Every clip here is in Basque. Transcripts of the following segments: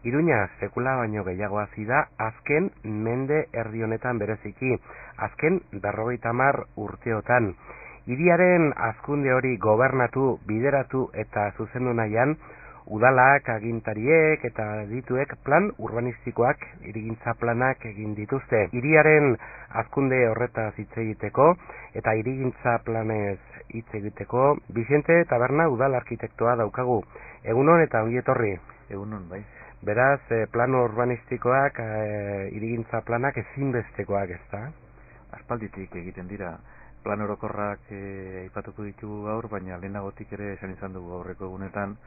Iruña sekula baino gehiago hasi da azken mende erdi honetan bereziki, azken 50 urteotan. Hiriaren hazkunde hori gobernatu, bideratu eta zuzendu nahian, udalak, agintariek eta dituek plan urbanistikoak, hirigintza planak egin dituzte. Hiriaren hazkunde horretaz hitz egiteko eta hirigintza planez hitz egiteko, Vicente Taberna udal arkitektoa daukagu. Egunon eta ongi etorri. Egunon, bai. Beraz, plan urbanistikoak, hirigintza planak ezinbestekoak, ezta? Aspalditik egiten dira. Plan orokorrak aipatuko ditugu gaur, baina lehenagotik ere esan izan dugu aurreko egunetan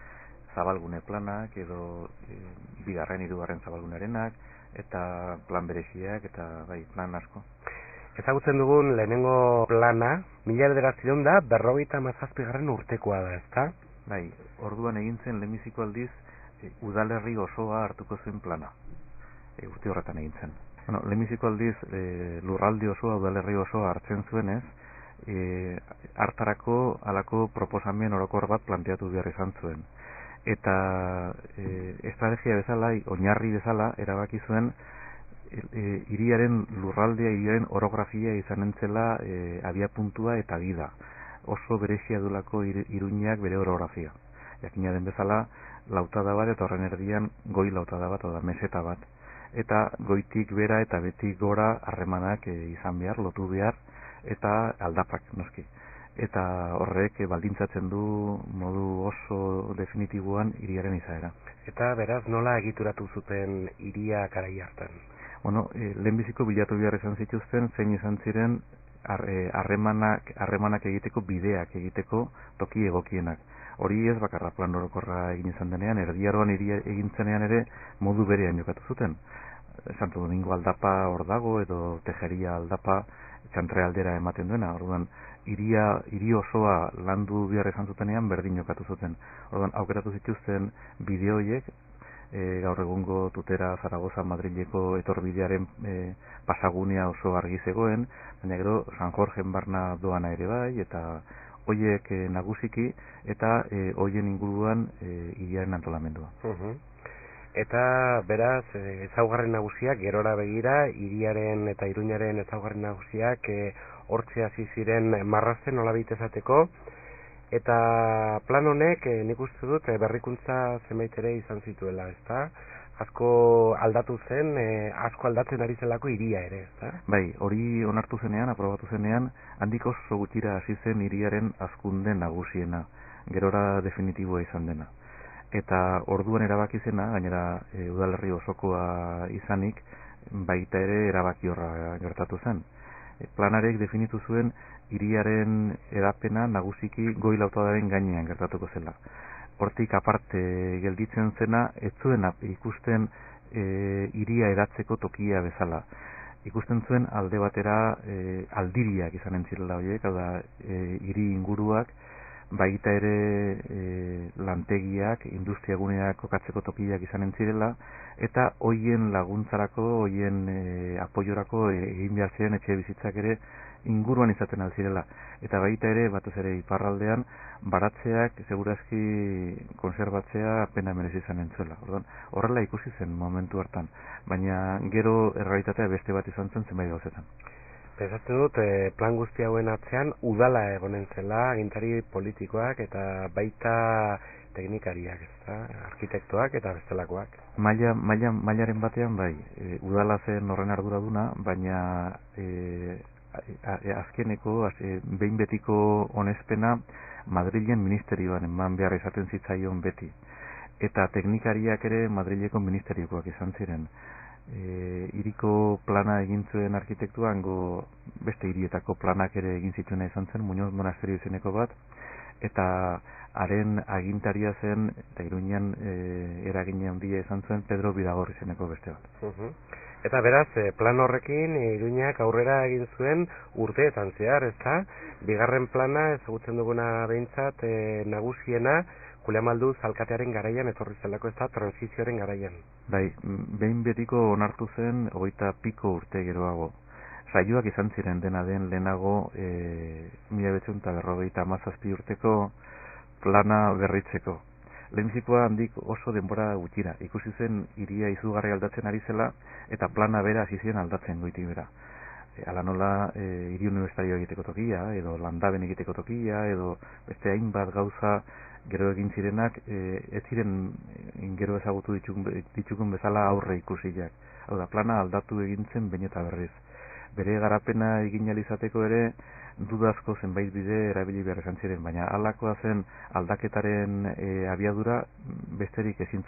zabalgune planak edo bigarren, hirugarren zabalgunearenak eta plan bereziak eta bai, plan asko. Ezagutzen dugun lehenengo plana, 1957 urtekoa da, ezta? Bai, orduan egin zen lehenbiziko aldiz udalerri osoa hartuko zuen plana. Urte horretan egin zen. Bueno, lehenbiziko aldiz lurralde osoa, udalerri osoa hartzen zuenez, hartarako halako proposamen orokor bat planteatu behar izan zuen. Eta estrategia bezala, oinarri bezala, erabaki zuen hiriaren lurraldea, hiriaren orografia izan entzela abiapuntua eta gida. Oso berezia dulako Iruñak bere orografia. Jakina den bezala, lautada bat eta horren erdian goi lautada bat, oda meseta bat. Eta goitik bera eta betik gora harremanak izan behar, lotu behar, eta aldapak noski. Eta horrek baldintzatzen du modu oso definitiboan hiriaren izaera. Eta beraz nola egituratu zuten hiria garai hartan? Bueno, lehenbiziko bilatu behar izan zituzten, zein izan ziren harremanak egiteko, bideak egiteko toki egokienak. Hori ez bakarra plan orokorra egin izan denean, erdiaroan hiria egin zenean ere modu berean jokatu zuten. Santo Domingo aldapa hor dago edo Tejeria aldapa Txantre aldera ematen duena. Orduan hiri osoa landu behar izan zutenean berdin jokatu zuten. Orduan aukeratu zituzten bideoiek, gaur egungo Tutera, Zaragoza, Madrileko etorbidearen pasagunea oso argi zegoen, baina gero San Jorgen barna doana ere bai, eta hoiek nagusiki, eta hoien inguruan hiriaren antolamendua. Eta beraz, ezaugarri nagusiak, gerora begira, hiriaren eta Iruñaren ezaugarri nagusiak hortze hasi ziren marrazten nolabait esateko, eta plan honek nik uste dut berrikuntza zenbait ere izan zituela, ezta? Asko aldatu zen, asko aldatzen ari zelako hiria ere, ezta? Bai, hori onartu zenean, aprobatu zenean, handik oso gutxira hasi zen hiriaren hazkunde nagusiena, gerora definitiboa izan dena. Eta orduan erabaki zena, gainera udalerri osokoa izanik, baita ere erabaki horra gertatu zen. Planarek definitu zuen hiriaren edapena nagusiki goi lautadaren gainean gertatuko zela. Hortik aparte gelditzen zena, ez zuen ikusten hiria edatzeko tokia bezala. Ikusten zuen alde batera aldiriak izan entzirela horiek, hau da hiri inguruak, baita ere lantegiak, industriaguneak kokatzeko tokiak izan entzirela, eta hoien laguntzarako, hoien apoiorako egin behar ziren etxe bizitzak ere inguruan izaten alzirela. Eta baita ere, batez ere iparraldean, baratzeak segurazki konserbatzea pena merezi izan entzuela. Horrela ikusi zen momentu hartan, baina gero errealitatea beste bat izan zen zenbait gauzetan. Pentsatzen dut, plan guzti hauen atzean udala egonen zela, agintari politikoak eta baita teknikariak, ezta? Arkitektoak eta bestelakoak. Mailaren batean bai, udala zen horren arduraduna, baina azkeneko, behin betiko onespena Madrilen ministerioan eman behar izaten zitzaion beti. Eta teknikariak ere Madrileko ministeriokoak izan ziren. Hiriko plana egin zuen arkitektuan beste hirietako planak ere egin zituena izan zen, Muñoz Monasterio izeneko bat, eta haren agintaria zen, eta Iruñan eragin handia izan zuen Pedro Bidagor izeneko beste bat. Eta beraz, plan horrekin Iruñak aurrera egin zuen urteetan zehar, ezta? Bigarren plana ezagutzen duguna behintzat nagusiena, Julian alkatearen garaian etorri zelako, ezta, transizioaren garaian. Bai, behin betiko onartu zen 20 piko urte geroago. Saioak izan ziren dena den lehenago 1957 urteko plana berritzeko. Lehenbizikoa handik oso denbora gutxira. Ikusi zen hiria izugarri aldatzen ari zela eta plana bera hasi ziren aldatzen goitik bera. Ala nola hiri universitario egiteko tokia, edo landaben egiteko tokia, edo beste hainbat gauza gero egin zirenak ez ziren gero ezagutu ditxukun bezala aurre ikusiak. Hau da, plana aldatu egin zen behin eta berriz. Bere garapena egin alizateko ere dudazko zenbait bide erabili behar izan ziren, baina halakoa zen aldaketaren abiadura besterik ezin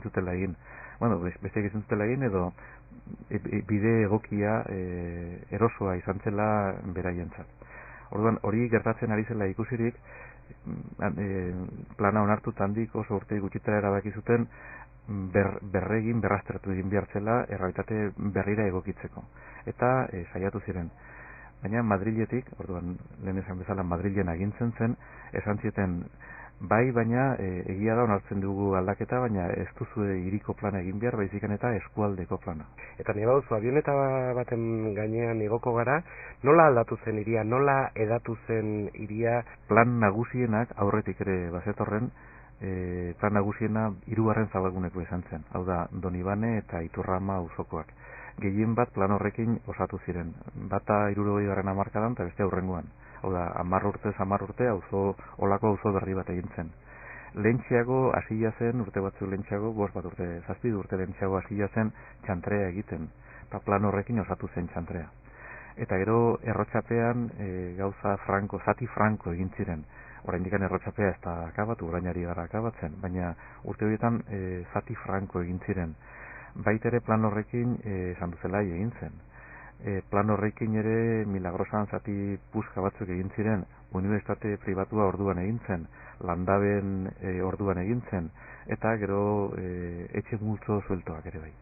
zutela egin. Bueno, besterik ezin zutela egin edo bide egokia erosoa izan zela beraientzat. Orduan, hori gertatzen ari zela ikusirik, plana onartu handik oso urte gutxitara erabaki zuten berraztertu egin behar zela errealitate berrira egokitzeko. Eta saiatu ziren. Baina Madriletik, orduan lehen esan bezala Madrilen agintzen zen, esan zieten bai, baina egia da onartzen dugu aldaketa, baina ez duzu hiriko plana egin behar, baizikan eta eskualdeko plana. Eta nire bauzu, avioneta baten gainean igoko gara, nola aldatu zen hiria, nola edatu zen hiria? Plan nagusienak aurretik ere bazetorren, plan nagusiena 3. zabalguneko izan zen, hau da Donibane eta Iturrama auzokoak. Gehien bat plan horrekin osatu ziren, bata 60. hamarkadan eta beste aurrengoan. Hau da, 10 urte olako auzo berri bat egin zen. Lehentxeago hasia zen, urte batzu lehentxeago, 5 urte, 7 urte lehentxeago hasia zen txantrea egiten. Eta plan horrekin osatu zen txantrea. Eta gero errotxapean gauza zati franko egin ziren. Oraindik errotxapea ez da akabatu, orainari gara akabatzen, baina urte horietan zati franko egin ziren. Baita ere plan horrekin esan duzelai egin zen. Plan horrekin ere milagrosan zati puska batzuk egin ziren, unibertsitate pribatua orduan egin zen, landaben orduan egin zen, eta gero etxe multzo zueltoak ere bai.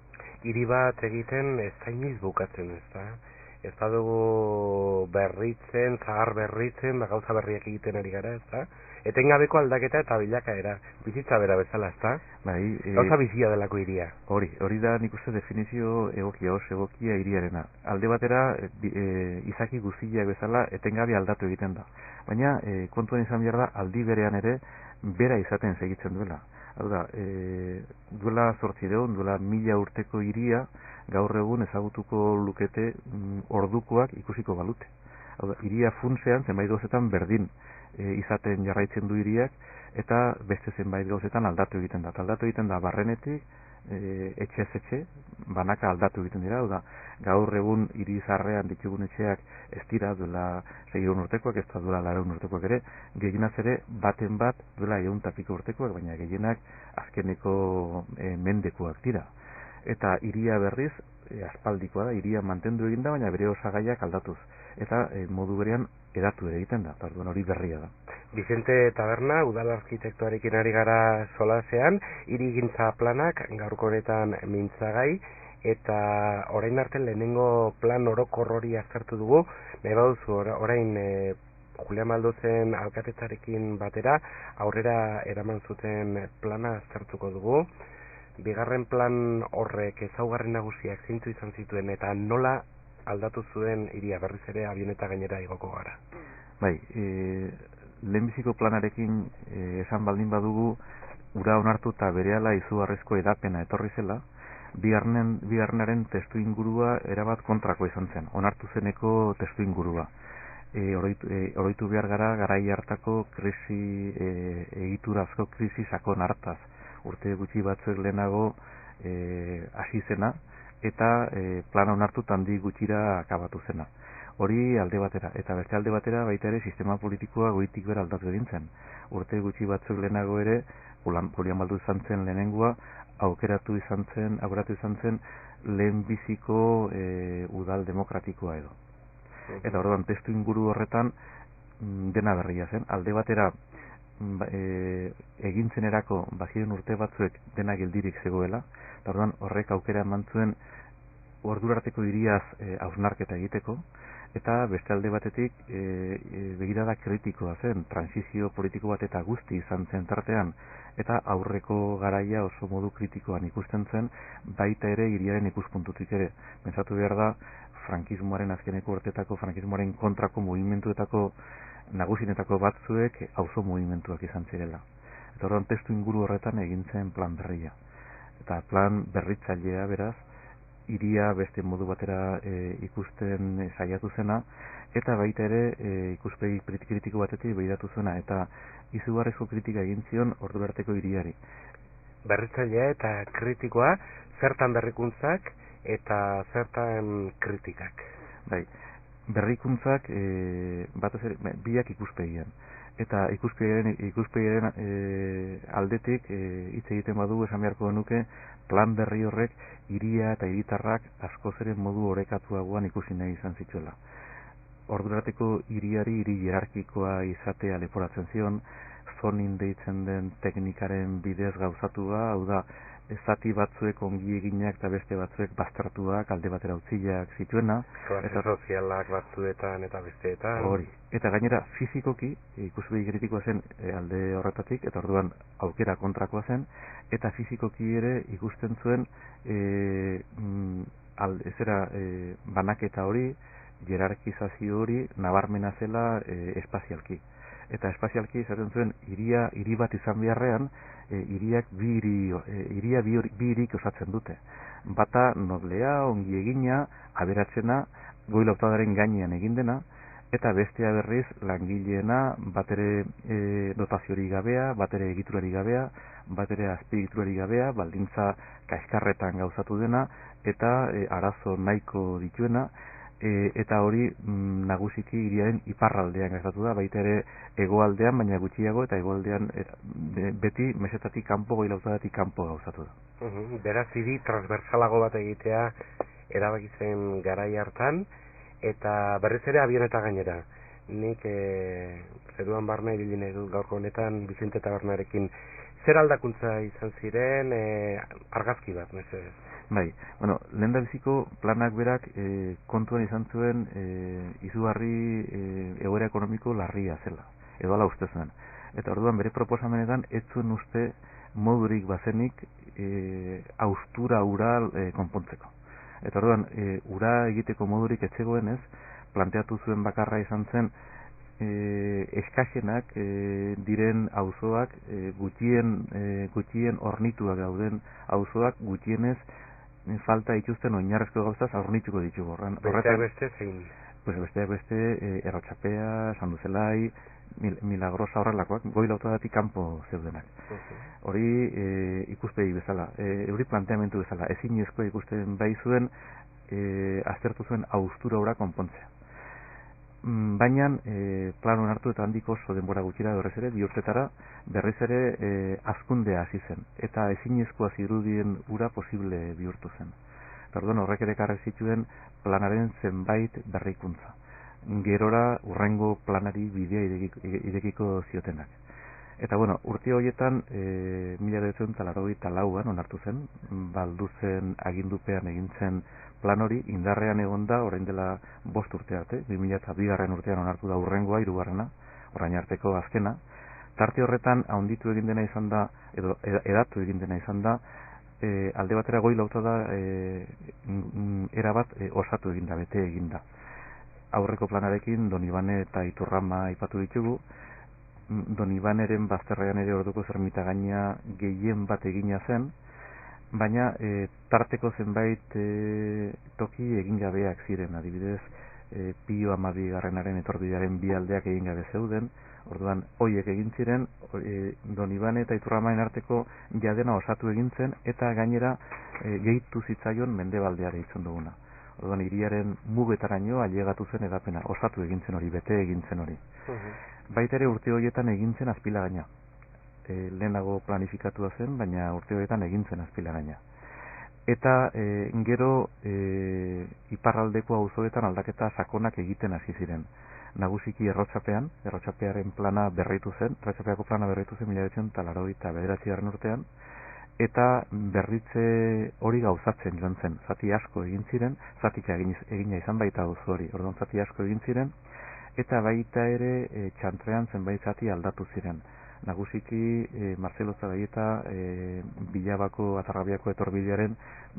Hiri bat egiten ez zainiz bukatzen, ez da? Ez da dugu berritzen, zahar berritzen, gauza berriak egiten ari gara, ez da? Etengabeko aldaketa eta bilakaera, bizitza bera bezala, ez da? Bai, gauza bizia delako hiria. Hori da nik uste definizio egokia hiriarena. Alde batera, izaki guztiak bezala etengabe aldatu egiten da. Baina, kontuan izan behar da, aldi berean ere, bera izaten segitzen duela. Hau da, duela 800, duela 1000 urteko hiria, gaur egun ezagutuko lukete ordukoak ikusiko balute. Hau da, hiria funtsean zenbait gauzetan berdin izaten jarraitzen du hiriak, eta beste zenbait gauzetan aldatu egiten da. Aldatu egiten da barrenetik, etxez etxe, banaka aldatu egiten dira. Hau da, gaur egun hiri zarrean ditugun etxeak ez dira duela 600 urtekoak, ez da duela 400 urtekoak ere, gehienaz ere baten bat duela 100 urtekoak, baina gehienak azkeneko mendekoak dira. Eta hiria berriz, aspaldikoa da, hiria mantendu egin da, baina bere osagaiak aldatuz. Eta modu berean edatu ere egiten da, orduan hori berria da. Vicente Taberna, udal arkitektoarekin ari gara solasean, hirigintza planak gaurko honetan mintzagai, eta orain arte lehenengo plan orokor hori aztertu dugu, nahi baduzu orain Julian Maldozen alkatetzarekin batera aurrera eraman zuten plana aztertuko dugu. Bigarren plan horrek ezaugarri nagusiak zintzu izan zituen eta nola aldatu zuen hiria, berriz ere avioneta gainera igoko gara. Bai, lehenbiziko planarekin esan baldin badugu ura onartu eta berehala izugarrizko edapena etorri zela, bigarrenaren testu ingurua erabat kontrako izan zen, onartu zeneko testu ingurua. Oroitu behar gara garai hartako krisi, egiturazko krisi sakon hartaz, urte gutxi batzuek lehenago hasi zena, eta plana onartu handi gutxira akabatu zena. Hori alde batera, eta beste alde batera baita ere sistema politikoa goitik bera aldatu egin zen. Urte gutxi batzuk lehenago ere, Julian Baldu izan zen lehenengoa, aukeratu izan zen lehenbiziko udal demokratikoa edo. Eta orduan testu inguru horretan dena berria zen. Alde batera egintzenerako baziren urte batzuek dena geldirik zegoela, eta orduan horrek aukera eman zuen ordurarteko hiriaz hausnarketa egiteko, eta beste alde batetik begirada kritikoa zen, transizio politiko bat eta guzti izan zen tartean, eta aurreko garaia oso modu kritikoan ikusten zen, baita ere hiriaren ikuspuntutik ere. Pentsatu behar da, frankismoaren azkeneko urtetako, frankismoaren kontrako mugimenduetako nagusinetako batzuek auzo mugimenduak izan zirela. Eta orduan testu inguru horretan egin zen plan berria. Eta plan berritzailea beraz, hiria beste modu batera ikusten saiatu zena, eta baita ere ikuspegi kritiko batetik begiratu zuena, eta izugarrizko kritika egin zion ordu berteko hiriari. Berritzailea eta kritikoa, zertan berrikuntzak eta zertan kritikak? Bai, berrikuntzak batez ere biak ikuspegian. Eta ikuspegiaren aldetik hitz egiten badu esan beharko genuke plan berri horrek hiria eta hiritarrak askoz ere modu orekatuagoan ikusi nahi izan zituela. Ordurateko hiriari hiri hierarkikoa izatea leporatzen zion, zonin deitzen den teknikaren bidez gauzatua, hau da, zati batzuek ongi eginak eta beste batzuek baztertuak, alde batera utzileak zituena. Klase sozialak batzuetan eta besteetan. Hori. Eta gainera fizikoki, ikuspegi kritikoa zen alde horretatik, eta orduan aukera kontrakoa zen, eta fizikoki ere ikusten zuen banaketa hori, jerarkizazio hori nabarmena zela espazialki. Eta espazialki izaten zuen hiri bat izan beharrean, hiriak bi hirik osatzen dute. Bata noblea, ongi egina, aberatzena, goi lautadaren gainean egin dena, eta bestea berriz langileena, batere dotaziori gabea, batere egiturari gabea, batere azpiegiturari gabea, baldintza kaiskarretan gauzatu dena, eta arazo nahiko dituena, eta hori nagusiki hiriaren iparraldean gertatu da, baita ere hegoaldean, baina gutxiago, eta hegoaldean beti mesetatik kanpo, goi lautadatik kanpo gauzatu da. Beraz, hiri transversalago bat egitea erabaki zen garai hartan, eta berriz ere avioneta gainera. Nik zeruan barna ibili nahi dut gaurko honetan Bizente Tabernarekin. Zer aldakuntza izan ziren argazki bat, mesedez? Bai, bueno, lehen da biziko planak berak kontuan izan zuen izugarri egoera ekonomiko larria zela, edo ala uste zuen. Eta orduan bere proposamenetan ez zuen uste modurik bazenik haustura ura konpontzeko. Eta orduan ura egiteko modurik ez zegoenez, planteatu zuen bakarra izan zen eskasenak diren auzoak, gutxien ornituak dauden auzoak gutxienez falta ituzten oinarrezko gauzaz aurnituko ditugu. Besteak beste zein? Besteak beste Errotxapea, Sanduzelai, Milagrosa horrelakoak, goi lautadatik kanpo zeudenak. Hori ikuspegi bezala, hori planteamendu bezala, ezinezkoa ikusten bai zuen, aztertu zuen haustura ura konpontzea. Baina plan hartu eta handik oso denbora gutxira horrez ere, bi urtetara berriz ere hazkundea hasi zen, eta ezinezkoa zirudien ura posible bihurtu zen. Orduan horrek ere ekarri zituen planaren zenbait berrikuntza. Gerora urrengo planari bidea irekiko ziotenak. Eta bueno, urte horietan 1984an onartu zen, Balduzen agindupean egin zen plan hori, indarrean egonda orain dela 5 urte arte, 2002 urtean onartu da urrengoa, 3. Orain arteko azkena. Tarte horretan handitu egin dena izan da, edo edatu egin dena izan da, alde batera goi lautada erabat osatu egin da, bete egin da. Aurreko planarekin Donibane eta Iturrama aipatu ditugu. Donibaneren bazterrean ere orduko zermita gaina gehien bat egina zen, baina tarteko zenbait toki egin gabeak ziren, adibidez Pio 12. Etorbidearen bi aldeak egin gabe zeuden. Orduan hoiek egin ziren, Donibane eta Iturramaren arteko jadena osatu egin zen, eta gainera gehitu zitzaion mendebaldea deitzen duguna. Orduan hiriaren mugetaraino ailegatu zen edapena, osatu egin zen hori, bete egin zen hori. Baita ere urte horietan egin zen azpilagaina. Lehenago planifikatua zen, baina urte horietan egin zen azpilagaina. Eta gero iparraldeko auzoetan aldaketa sakonak egiten hasi ziren. Nagusiki Errotxapearen plana berritu zen, Errotxapeako plana berritu zen 1989 urtean, eta berritze hori gauzatzen joan zen. Zati asko egin ziren, zatika egina izan baita auzo hori, orduan zati asko egin ziren, eta baita ere txantrean zenbait zati aldatu ziren. Nagusiki Marcelo Zabaieta Bilabako Atarrabiako etorbidearen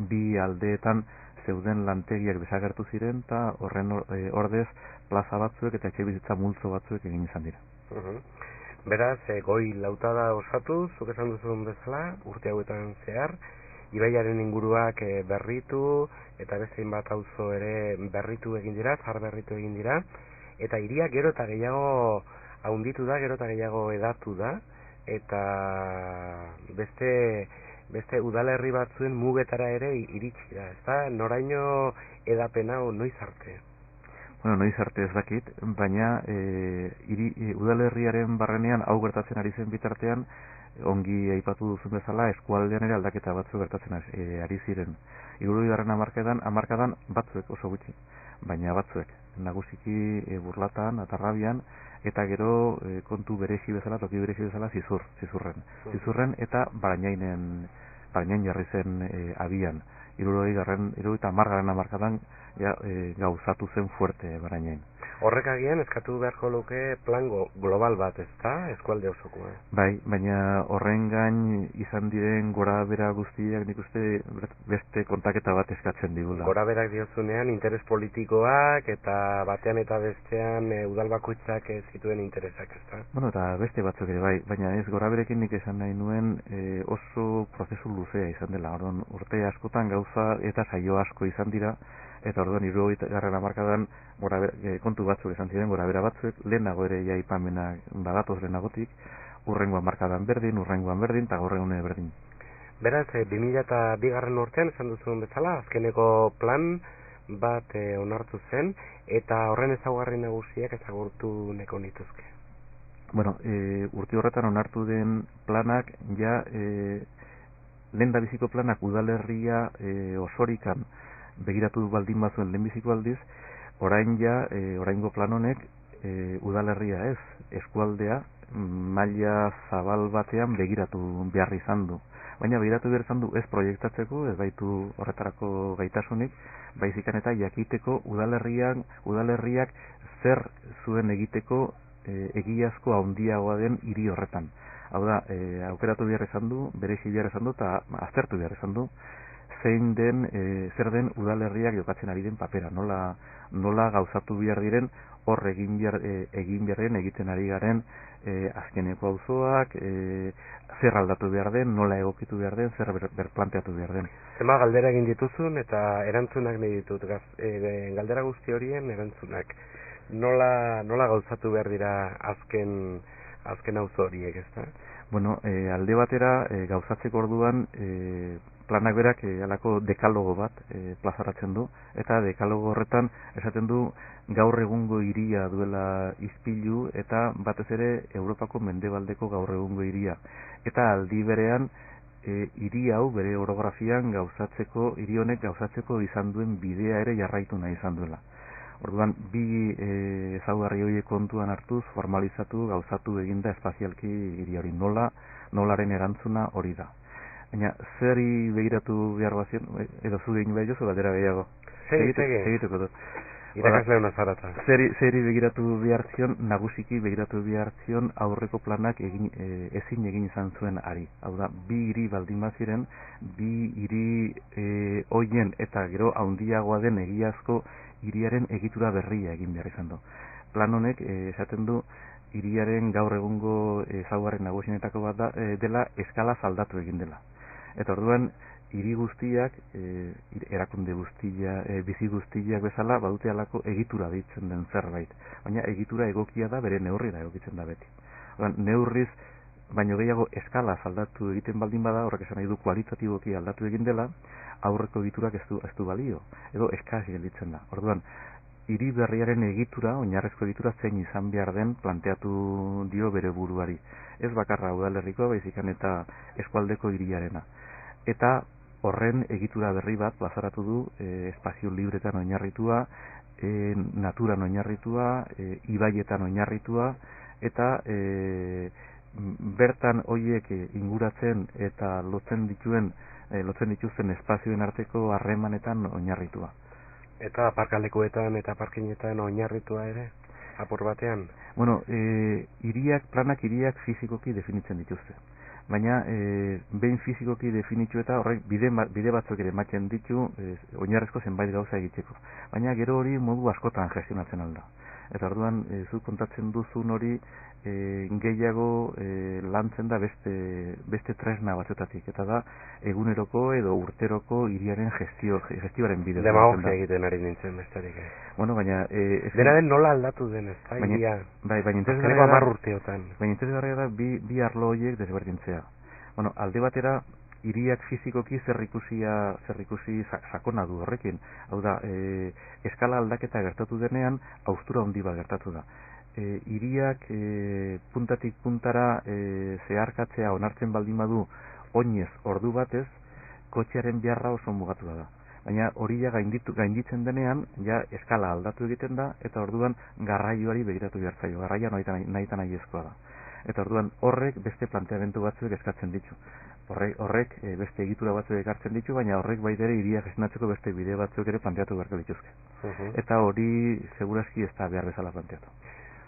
bi aldeetan zeuden lantegiak desagertu ziren, eta horren ordez plaza batzuek eta etxebizitza multzo batzuek egin izan dira. Beraz, goi lautada osatu, zuk esan duzun bezala, urte hauetan zehar, ibaiaren inguruak berritu, eta beste bat auzo ere berritu egin dira, berritu egin dira, eta hiria gero eta gehiago haunditu da, gero eta gehiago edatu da, eta beste udalerri batzuen mugetara ere iritsi da, ezta? Noraino edapen hau noiz arte? Bueno, noiz arte ez dakit, baina udalerriaren barrenean hau gertatzen ari zen bitartean, ongi aipatu duzun bezala, eskualdean ere aldaketa batzuk gertatzen ari ziren. 60. hamarkadan batzuek oso gutxi, baina batzuek, nagusiki Burlatan, Atarrabian, eta gero kontu berezi bezala, toki berezi bezala zizurren eta Barainain jarri zen abian. 70. hamarkadan gauzatu zen fuerte Barainain. Horrek agian eskatu beharko luke plan global bat, ezta? Eskualde osokoa. Bai, baina horren gain izan diren gora bera guztiak nik uste beste kontaketa bat eskatzen digula. Gora berak diozunean interes politikoak eta batean eta bestean udal bakoitzak zituen interesak, ezta? Bueno, eta beste batzuk ere bai, baina ez gora berekin nik esan nahi nuen oso prozesu luzea izan dela. Orduan urte askotan gauza eta saio asko izan dira. Eta orduan 70. hamarkadan kontu batzuk esan ziren, gora bera batzuek, lehenago ere aipamena badatoz lehenagotik, urrengoan markadan berdin, eta gaur egun berdin. Beraz, 2002. urtean esan duzuen bezala, azkeneko plan bat onartu zen, eta horren ezaugarri nagusiak ezagurtu neko nituzke. Bueno, urte horretan onartu den planak, lehendabiziko planak udalerria osorikan, begiratu baldin bazuen lehenbiziko aldiz, oraingo plan honek udalerria ez, eskualdea maila zabal batean begiratu behar izan du. Baina begiratu behar izan du ez proiektatzeko, ez baitu horretarako gaitasunik, baizikan eta jakiteko udalerriak zer zuen egiteko egiazko handiagoa den hiri horretan. Hau da, aukeratu behar izan du, berezi behar izan du, eta aztertu behar izan du, zer den udalerriak jokatzen ari den papera, nola gauzatu behar diren, hor egin beharren egiten ari garen azkeneko auzoak, zer aldatu behar den, nola egokitu behar den, zer berplanteatu behar den. Zema galdera egin dituzun eta erantzunak nahi ditut, galdera guzti horien erantzunak. Nola gauzatu behar dira azken auzo horiek, ezta? Bueno, alde batera gauzatzeko orduan planak berak halako dekalogo bat plazaratzen du, eta dekalogo horretan esaten du gaur egungo hiria duela ispilu eta batez ere Europako mendebaldeko gaur egungo hiria. Eta aldi berean hiri hau bere orografian hiri honek gauzatzeko izan duen bidea ere jarraitu nahi izan duela. Orduan, bi ezaugarri horiek kontuan hartuz, formalizatu, gauzatu eginda espazialki hiri hori. Nolaren erantzuna hori da. Baina, zeri begiratu behar bazien, edo zu egin behar jozu, galdera gehiago. Segituko dut. Irakasle hona zarata. Zeri begiratu behar zion, nagusiki begiratu behar zion aurreko planak ezin egin izan zuen ari. Hau da, bi hiri baldin baziren, bi hiri hoien eta gero handiagoa den egiazko hiriaren egitura berria egin behar izan du. Plan honek esaten du hiriaren gaur egungo ezaugarri nagusienetako bat dela eskala aldatu egin dela. Eta orduan hiri guztiak, erakunde bizi guztiak bezala badute halako egitura deitzen den zerbait. Baina egitura egokia da bere neurrira egokitzen da beti. Orduan, neurriz baino gehiago eskala aldatu egiten baldin bada, horrek esan nahi du kualitatiboki aldatu egin dela, aurreko egiturak ez du balio, edo eskasi gelditzen da. Orduan, hiri berriaren egitura, oinarrezko egitura zein izan behar den planteatu dio bere buruari. Ez bakarra udalerriko, baizikan eta eskualdeko hiriarena. Eta horren egitura berri bat plazaratu du espazio libretan oinarritua, naturan oinarritua, ibaietan oinarritua, eta bertan horiek inguratzen eta lotzen dituzten espazioen arteko harremanetan oinarritua. Eta aparkalekuetan eta parkinetan oinarritua ere, apur batean? Bueno, planak hiriak fizikoki definitzen dituzte. Baina, behin fizikoki definitu eta horrek bide batzuk ere ematen ditu oinarrezko zenbait gauza egiteko. Baina gero hori modu askotan gestionatzen alda. Eta orduan, zu kontatzen duzun hori gehiago lantzen da beste tresna batzuetatik, eta da eguneroko edo urteroko hiriaren gestioaren bidez. Demagogia egiten ari nintzen besterik. Bueno, baina... dena den nola aldatu den, ez da, hiria. Baina interesgarria da bi arlo horiek desberdintzea. Bueno, alde batera, hiriak fizikoki zerrikusi sakona du horrekin. Hau da, eskala aldaketa gertatu denean, haustura handi bat gertatu da. Hiriak puntatik puntara zeharkatzea onartzen baldin badu oinez ordu batez, kotxearen beharra oso mugatu da. Baina hori ja gainditzen denean, ja eskala aldatu egiten da, eta orduan garraioari begiratu behar zaio. Garraia nahita nahiezkoa da. Eta orduan horrek beste planteamendu batzuek eskatzen ditu. Horrek beste egitura batzuk ekartzen ditu, baina horrek baita ere hiria gestionatzeko beste bide batzuk ere planteatu beharko dituzke. Eta hori segurazki ez da behar bezala planteatu.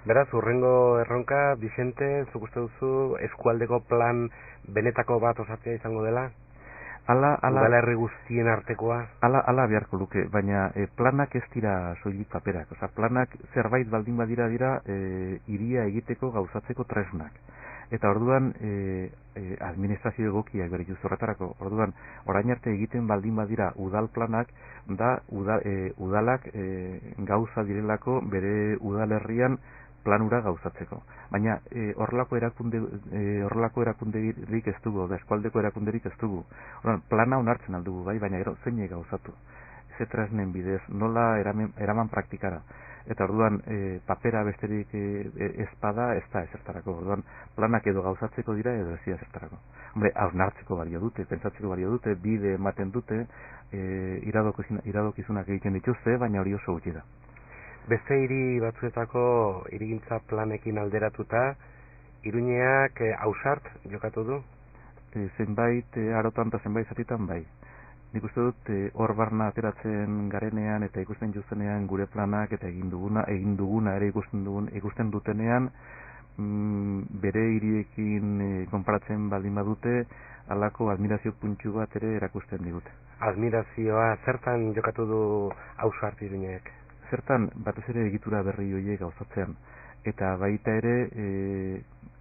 Beraz, urrengo erronka, Vicente, zuk uste duzu eskualdeko plan benetako bat osatzea izango dela? Udala herri guztien artekoa? Ala beharko luke, baina planak ez dira soilik paperak. Osa, planak zerbait baldin badira hiria egiteko gauzatzeko tresnak. Eta orduan administrazio egokiak berituz horretarako. Orduan, orain arte egiten baldin badira udal planak, da udalak gauza direlako bere udalerrian planura gauzatzeko. Baina horrelako erakunderik ez dugu, eskualdeko erakunderik ez dugu. Orduan, plana onartzen aldugu, bai, baina gero zeinek gauzatu. Ze tresnen bidez, nola eraman praktikara. Eta orduan, papera besterik ezpada ez da ezertarako. Orduan, planak edo gauzatzeko dira edo ez dira ezertarako. Hombre, hausnartzeko balio dute, pentsatzeko balio dute, bide ematen dute, iradokizunak egiten dituzte, baina hori oso gutxi da. Beste hiri batzuetako hirigintza planekin alderatuta, Iruñeak ausart jokatu du? Zenbait arotan eta zenbait zatitan bai. Nik uste dut hor barna ateratzen garenean eta ikusten juzenean gure planak eta egin duguna ere ikusten dutenean bere hiriekin konparatzen baldin badute halako admirazio puntxu bat ere erakusten digute. Admirazioa zertan jokatu du ausart Iruñeak? Zertan batez ere egitura berri horiek gauzatzean. Eta baita ere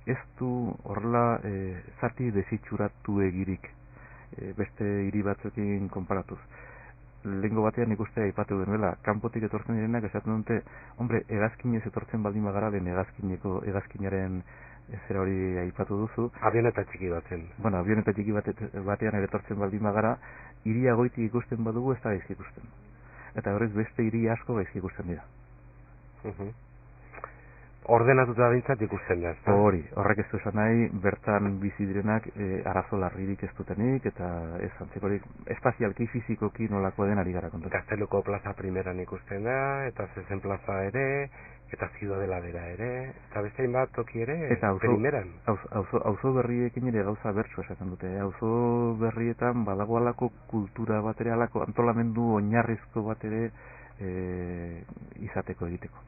ez du horrela zati desitxuratu egirik beste hiri batzuekin konparatuz. Lehengo batean ikuste aipatu genuela, kanpotik etortzen direnak esaten dute, hombre, hegazkinez etortzen baldin bagara den hegazkinaren zera hori aipatu duzu. Avioneta txiki baten. Bueno, avioneta txiki batean ere etortzen baldin bagara, hiria goitik ikusten badugu ez da gaizki ikusten. Eta horrez beste hiri asko gaizki ikusten dira. Ordenatuta bintzat ikusten da. Horrek ez du esan nahi, bertan bizi direnak arazo larririk ez dutenik, eta ez antzekorik espazialki, fizikoki nolako den ari gara kontatzen. Gazteluko plaza primeran ikusten da, eta Zezen plaza ere, eta Ciudadela dela ere, eta beste hainbat toki ere, primeran. Auzo berriekin ere gauza bertsu esaten dute. Auzo berrietan badago alako kultura bat ere, alako antolamendu oinarrizko bat ere izateko egiteko.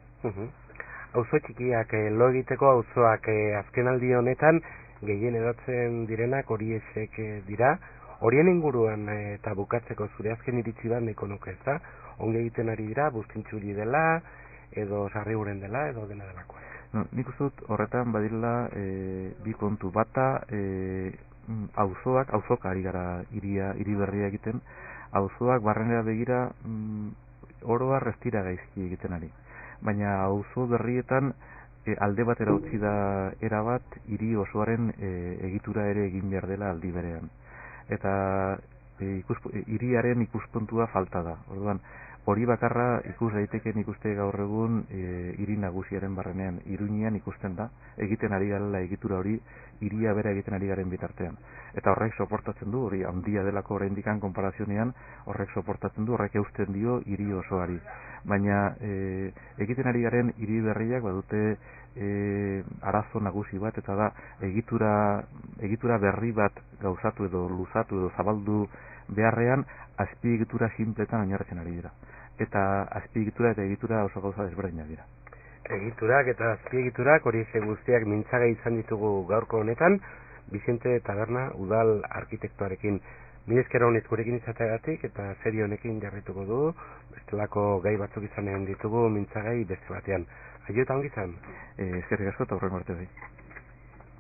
Auzo txikiak lo egiteko, auzoak azkenaldi honetan gehien edatzen direnak horiek dira. Horien inguruan eta bukatzeko zure azken iritzi bat nahiko nuke, ez da? Onge egiten ari dira, Bustintxuri dela, edo Sarriuren dela, edo dena delakoa. No, nik uste dut horretan badirela bi kontu. Bata, auzoak ari gara hiri berria egiten, auzoak barrenera begira oroa restira gaizki egiten ari. Baina auzo berrietan alde batera utzi da erabat hiri osoaren egitura ere egin behar dela aldi berean. Eta hiriaren ikuspuntua falta da. Orduan, hori bakarra ikus daiteken ikuste gaur egun hiri nagusiaren barrenean. Iruñean ikusten da, egiten ari garela egitura hori, hiria bera egiten ari garen bitartean. Eta horrek soportatzen du, hori handia delako oraindikan konparazionean, horrek soportatzen du, horrek eusten dio hiri osoari. Baina egiten ari garen hiri berriak badute arazo nagusi bat, eta da egitura berri bat gauzatu edo luzatu edo zabaldu beharrean azpiegitura sinpletan oinarritzen ari dira. Eta azpiegitura eta egitura oso gauza desberdinak dira. Egiturak eta azpiegiturak hori guztiak mintzagai izan ditugu gaurko honetan, Vicente Taberna udal arkitektoarekin. Mila esker honez gurekin izateagatik eta serio honekin jarrituko du, bestelako gai batzuk izanen ditugu mintzagai beste batean. Aio eta ongi izan. Eskerrik asko eta hurrengo arte bai.